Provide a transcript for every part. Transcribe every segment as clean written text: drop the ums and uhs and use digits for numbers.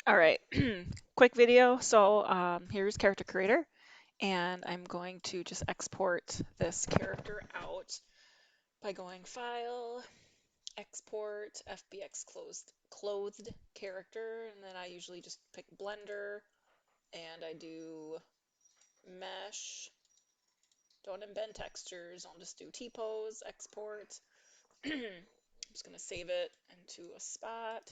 All right, quick video. So here's character creator, and I'm going to just export this character out by going File, Export, FBX clothed character, and then I usually just pick Blender, and I do Mesh. Don't embed textures. I'll just do T-pose, export. I'm just gonna save it into a spot.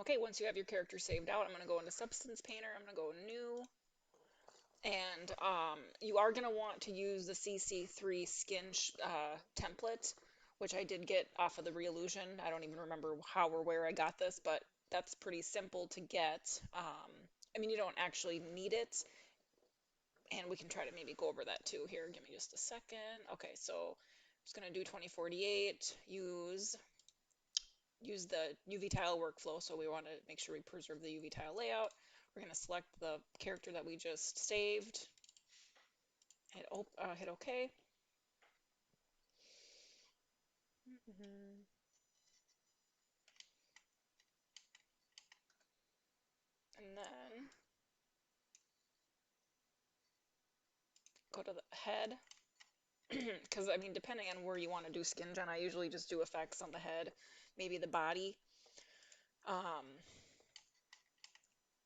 Okay, once you have your character saved out, I'm going to go into Substance Painter. I'm going to go New, and you are going to want to use the CC3 skin template, which I did get off of the Reallusion. I don't even remember how or where I got this, but that's pretty simple to get. I mean, you don't actually need it, and we can try to maybe go over that too here. Give me just a second. Okay, so I'm just going to do 2048, use the UV tile workflow, so we want to make sure we preserve the UV tile layout. We're going to select the character that we just saved, hit OK. Mm-hmm. And then go to the head, because I mean, depending on where you want to do skin gen, I usually just do effects on the head, maybe the body. Um,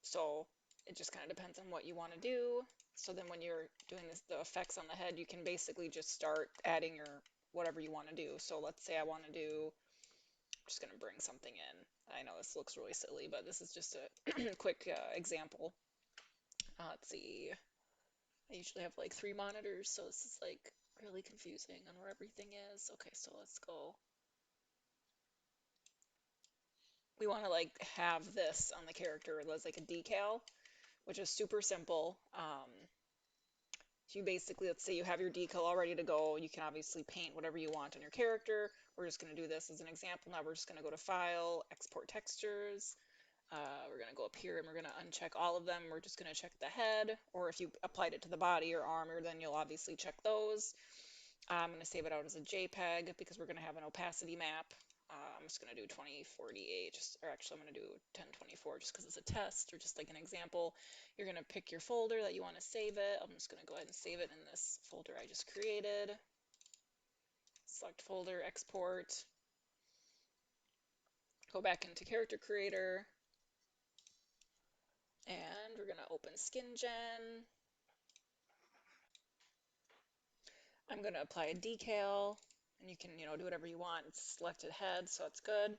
so it just kind of depends on what you want to do. So then when you're doing the effects on the head, you can basically just start adding your whatever you want to do. So let's say I want to do, I'm just going to bring something in. I know this looks really silly, but this is just a quick example. Let's see. I usually have like 3 monitors, so this is like really confusing on where everything is. Okay, so let's go. We want to like have this on the character as like a decal, which is super simple. So you basically, let's say you have your decal all ready to go. You can obviously paint whatever you want on your character. We're just going to do this as an example. Now we're just going to go to File, Export Textures. We're going to go up here and we're going to uncheck all of them. We're just going to check the head, or if you applied it to the body or armor, then you'll obviously check those. I'm going to save it out as a JPEG because we're going to have an opacity map. I'm just going to do 2048, or actually I'm going to do 1024 just because it's a test or just like an example. You're going to pick your folder that you want to save it. I'm just going to go ahead and save it in this folder I just created. Select folder, export, go back into character creator, and we're going to open skin gen. I'm going to apply a decal, and you can, do whatever you want. It's selected head, so it's good.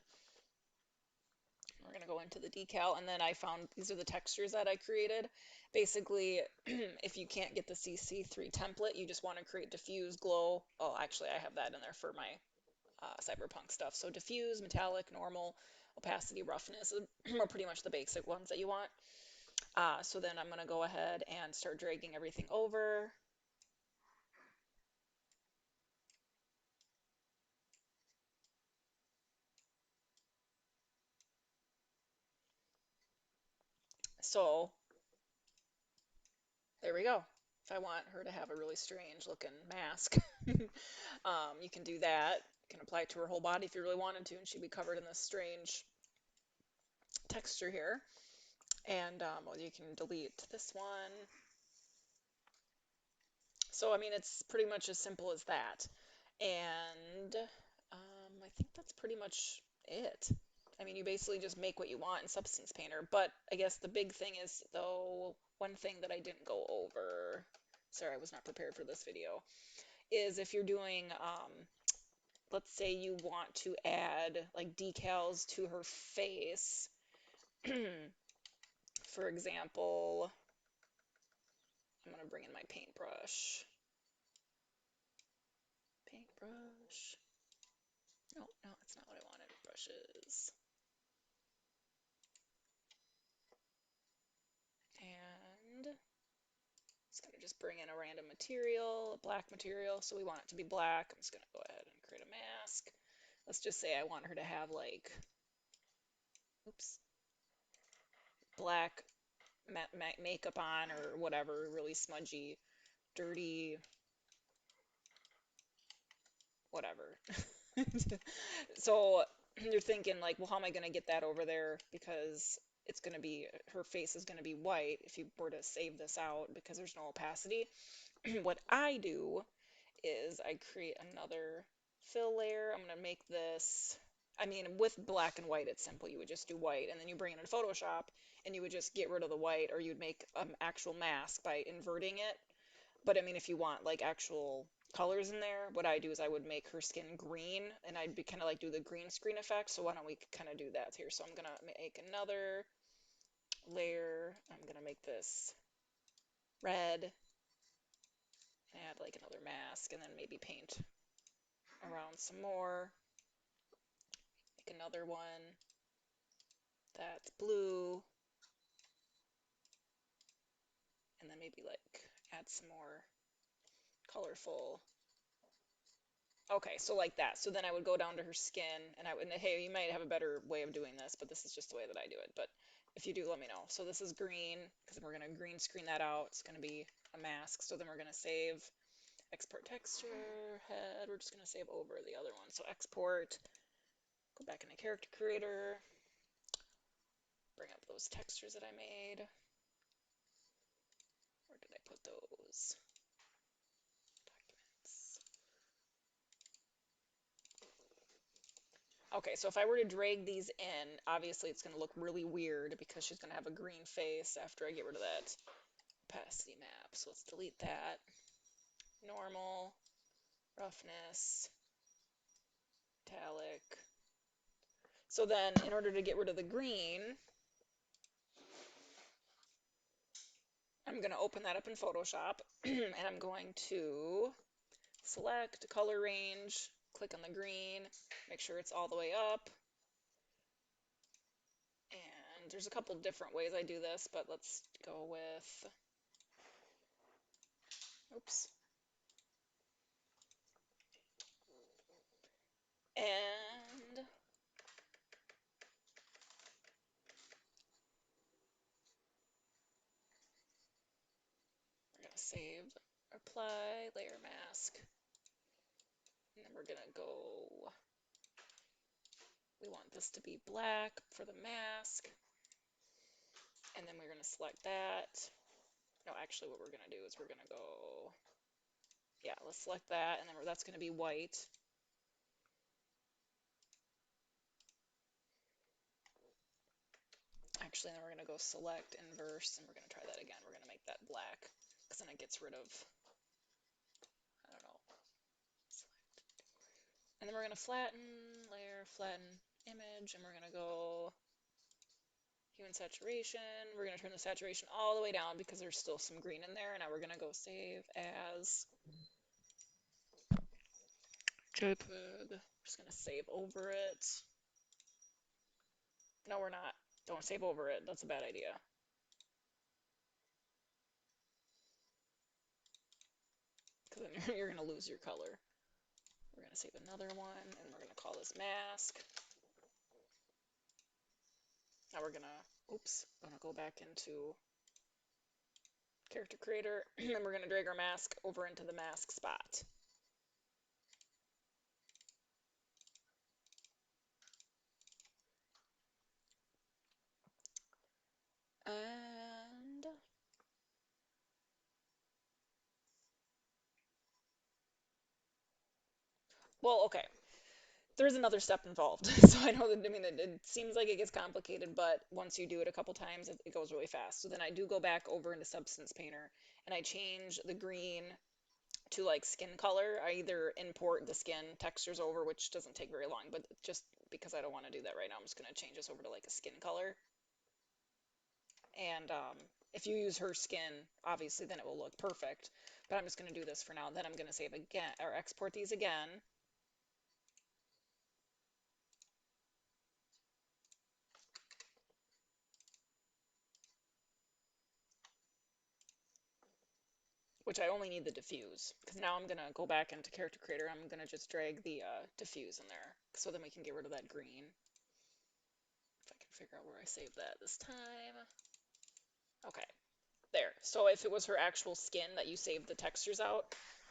We're going to go into the decal, and then I found these are the textures that I created. Basically, if you can't get the CC3 template, you just want to create diffuse, glow. Oh, actually, I have that in there for my cyberpunk stuff. So diffuse, metallic, normal, opacity, roughness are pretty much the basic ones that you want. So then I'm going to go ahead and start dragging everything over. So there we go. If I want her to have a really strange looking mask, you can do that. You can apply it to her whole body if you really wanted to, and she'd be covered in this strange texture here. And well, you can delete this one. So, I mean, it's pretty much as simple as that. And I think that's pretty much it. I mean, you basically just make what you want in Substance Painter. But I guess the big thing is, though, one thing that I didn't go over, sorry, I was not prepared for this video, is if you're doing, let's say you want to add like decals to her face. For example, I'm going to bring in my paintbrush. Paintbrush. No, no, it's not what I wanted. Brushes. And it's going to just bring in a random material, a black material. So we want it to be black. I'm just going to go ahead and create a mask. Let's just say I want her to have like, oops, black makeup on or whatever, really smudgy, dirty, whatever. So you're thinking like, well, how am I going to get that over there? Because it's going to be, her face is going to be white if you were to save this out because there's no opacity. What I do is I create another fill layer. I'm going to make this, I mean, with black and white, it's simple. You would just do white and then you bring it in Photoshop and you would just get rid of the white, or you'd make an actual mask by inverting it. But I mean, if you want like actual colors in there, what I do is I would make her skin green and I'd be kind of like do the green screen effect. So why don't we kind of do that here? So I'm gonna make another layer. I'm gonna make this red and add like another mask and then maybe paint around some more. Make another one that's blue and then maybe like add some more colorful. Okay, so like that. So then I would go down to her skin and I would, and hey, you might have a better way of doing this, but this is just the way that I do it. But if you do, let me know. So this is green because we're going to green screen that out. It's going to be a mask. So then we're going to save, export texture, head. We're just going to save over the other one. So export, go back into character creator, bring up those textures that I made. Where did I put those? Documents. Okay, so if I were to drag these in, obviously it's going to look really weird because she's going to have a green face after I get rid of that opacity map. So let's delete that. Normal, roughness, metallic. So then in order to get rid of the green, I'm going to open that up in Photoshop and I'm going to select color range, click on the green, make sure it's all the way up. And there's a couple different ways I do this, but let's go with, oops. And we're going to save, apply, layer mask. And then we're going to go, we want this to be black for the mask. And then we're going to select that. No, actually what we're going to do is we're going to go, yeah, let's select that. And then that's going to be white. Actually, then we're going to go select inverse and we're going to try that again. We're going to make that black because then it gets rid of, I don't know. And then we're going to flatten, layer, flatten, image, and we're going to go hue and saturation. We're going to turn the saturation all the way down because there's still some green in there. Now we're going to go save as JPEG. Just going to save over it. No, we're not. Don't save over it. That's a bad idea. Because then you're going to lose your color. We're going to save another one, and we're going to call this mask. Now we're going to, oops, going to go back into character creator, and we're going to drag our mask over into the mask spot. And well, okay. There's another step involved. So I know that, I mean, it seems like it gets complicated, but once you do it a couple times, it goes really fast. So then I do go back over into Substance Painter and I change the green to like skin color. I either import the skin textures over, which doesn't take very long, but just because I don't want to do that right now, I'm just going to change this over to like a skin color. And if you use her skin, obviously then it will look perfect. But I'm just going to do this for now. Then I'm going to save again or export these again. Which I only need the diffuse, because now I'm gonna go back into character creator. I'm gonna just drag the diffuse in there, so then we can get rid of that green. If I can figure out where I saved that this time. Okay, there. So if it was her actual skin that you saved the textures out,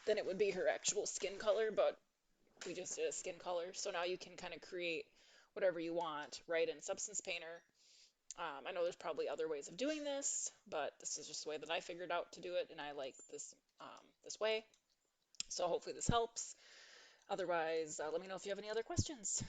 then it would be her actual skin color, but We just did a skin color. So now you can kind of create whatever you want right in Substance Painter. I know there's probably other ways of doing this, but this is just the way that I figured out to do it, and I like this way. So hopefully this helps. Otherwise, let me know if you have any other questions.